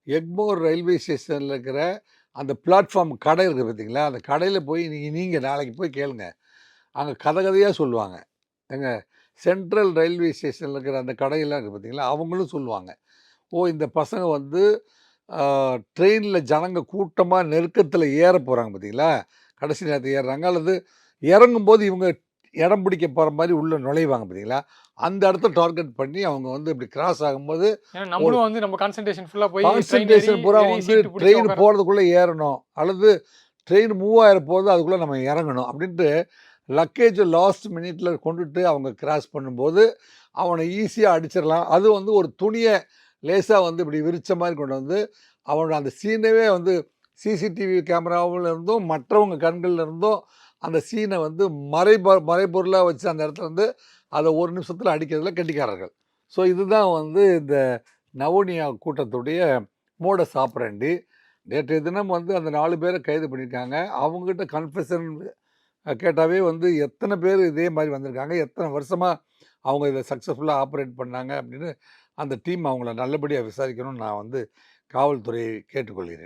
Egmore railway ஸ்டேஷனில் இருக்கிற அந்த பிளாட்ஃபார்ம் கடை இருக்குது பார்த்தீங்களா, அந்த கடையில் போய் நீங்கள் நாளைக்கு போய் கேளுங்க. அங்கே கதை கதையாக சொல்லுவாங்க. எங்க சென்ட்ரல் ரயில்வே ஸ்டேஷனில் இருக்கிற அந்த கடையெல்லாம் இருக்குது பார்த்தீங்களா, அவங்களும் சொல்லுவாங்க. இந்த பசங்க வந்து ட்ரெயினில் ஜனங்க கூட்டமாக நெருக்கத்தில் ஏற போகிறாங்க பார்த்தீங்களா, கடைசி நேரத்தில் ஏறுறாங்க, அல்லது இறங்கும்போது இவங்க இடம் பிடிக்க போகிற மாதிரி உள்ளே நுழைவாங்க பார்த்தீங்களா, அந்த இடத்த டார்கெட் பண்ணி அவங்க வந்து இப்படி கிராஸ் ஆகும்போது நம்மளும் வந்து நம்ம கான்சன்ட்ரேஷன் ஃபுல்லாக போய் கான்சன்ட்ரேஷன் பூரா வந்து ட்ரெயின் போகிறதுக்குள்ளே ஏறணும், அல்லது ட்ரெயின் மூவ் ஆகிற போது அதுக்குள்ளே நம்ம இறங்கணும் அப்படின்ட்டு லக்கேஜை லாஸ்ட் மினிட்ல கொண்டுட்டு அவங்க கிராஸ் பண்ணும்போது அவனை ஈஸியாக அடிச்சிடலாம். அது வந்து ஒரு துணியை லேசாக வந்து இப்படி விரிச்ச மாதிரி கொண்டு வந்து அவனோட அந்த சீனவே வந்து சிசிடிவி கேமராவில் இருந்தும் மற்றவங்க கண்களில் இருந்தும் அந்த சீனை வந்து மறைபொருளாக வச்சு அந்த இடத்துல வந்து அதை ஒரு நிமிஷத்தில் அடிக்கிறதுல கெட்டிக்காரர்கள். ஸோ இதுதான் வந்து இந்த நவோனியா கூட்டத்துடைய மோடஸ் ஆப்பரண்டி. நேற்றைய தினம் வந்து அந்த 4 பேரை கைது பண்ணியிருக்காங்க. அவங்ககிட்ட கன்ஃபெஷன் கேட்டாவே வந்து எத்தனை பேர் இதே மாதிரி வந்திருக்காங்க, எத்தனை வருஷமாக அவங்க இதை சக்ஸஸ்ஃபுல்லாக ஆப்ரேட் பண்ணாங்க அப்படின்னு அந்த டீம் அவங்கள நல்லபடியாக விசாரிக்கணும்னு நான் வந்து காவல்துறையை கேட்டுக்கொள்கிறேன்.